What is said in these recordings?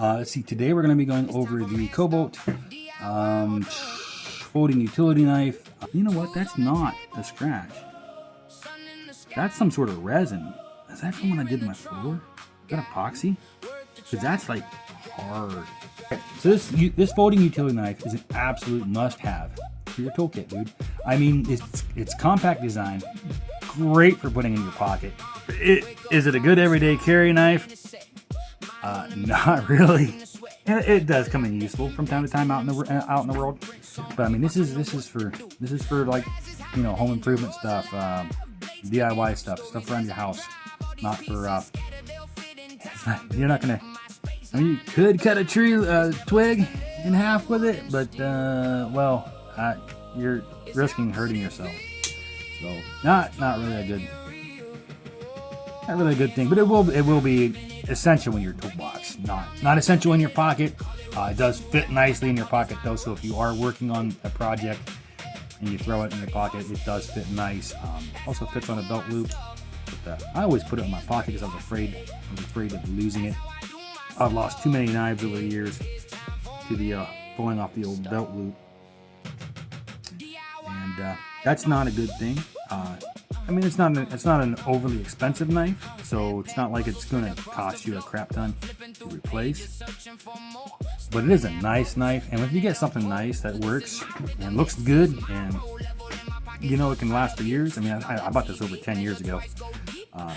Let's see, today we're going to be going over the Kobalt folding utility knife. You know what? That's not a scratch. That's some sort of resin. Is that from when I did my floor? Is that epoxy? Because that's like hard. So this folding utility knife is an absolute must-have for your toolkit, dude. I mean, it's compact design, great for putting in your pocket. Is it a good everyday carry knife? Not really. It does come in useful from time to time out in the world. But I mean, this is for like, you know, home improvement stuff, DIY stuff around your house. Not for you're not gonna. I mean, you could cut a tree twig in half with it, but well, you're risking hurting yourself. So not really a good thing. But it will be essential in your toolbox. Not essential in your pocket. It does fit nicely in your pocket though. So if you are working on a project and you throw it in your pocket, it does fit nice. Also fits on a belt loop. But, I always put it in my pocket because I was afraid of losing it. I've lost too many knives over the years to the pulling off the old belt loop, and that's not a good thing. I mean, it's not an overly expensive knife, so it's not like it's going to cost you a crap ton to replace. But it is a nice knife, and if you get something nice that works and looks good, and you know it can last for years. I mean, I bought this over 10 years ago. I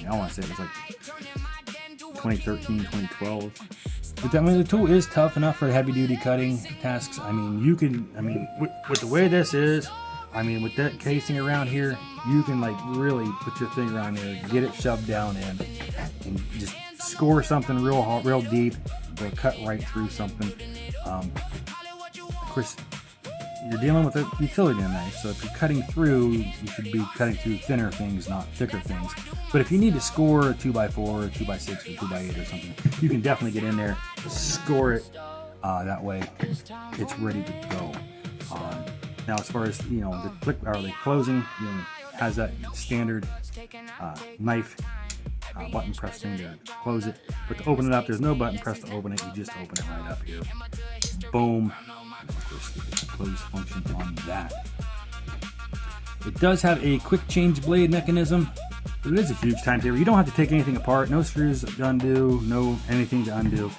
want to say it was like 2013, 2012. But I mean, the tool is tough enough for heavy-duty cutting tasks. I mean, with the way this is, I mean, with that casing around here, you can like really put your finger on there, get it shoved down in, and just score something real hard, real deep. They'll cut right through something. Of course, you're dealing with a utility knife, so if you're cutting through, you should be cutting through thinner things, not thicker things. But if you need to score a 2x4 or 2x6 or 2x8 or something, you can definitely get in there, score it. That way, it's ready to go. Now, as far as, you know, the closing, you know, has that standard knife button press thing to close it. But to open it up, there's no button press to open it. You just open it right up here. Boom. And of course, there's a close function on that. It does have a quick change blade mechanism, but it is a huge time saver. You don't have to take anything apart. No screws to undo. No anything to undo.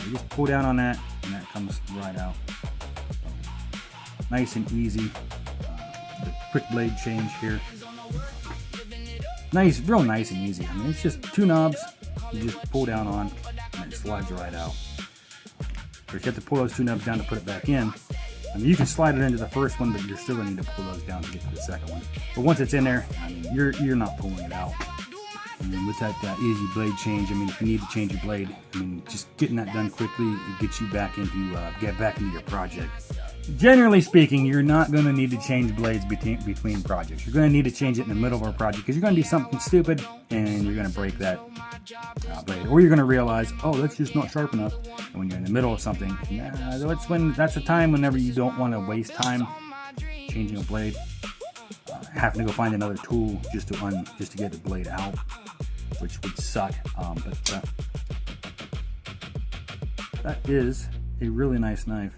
You just pull down on that, and that comes right out. Nice and easy. The quick blade change here. Nice, real nice and easy. I mean, it's just two knobs. You just pull down on, and it slides right out. But you have to pull those two knobs down to put it back in. I mean, you can slide it into the first one, but you're still going to need to pull those down to get to the second one. But once it's in there, I mean, you're not pulling it out. I mean, with that easy blade change, I mean, if you need to change your blade, I mean, just getting that done quickly, it gets you back into your project. Generally speaking, you're not going to need to change blades between projects. You're going to need to change it in the middle of a project because you're going to do something stupid and you're going to break that blade. Or you're going to realize, oh, that's just not sharp enough. And when you're in the middle of something, that's the time whenever you don't want to waste time changing a blade, having to go find another tool just to get the blade out, which would suck. But that is a really nice knife.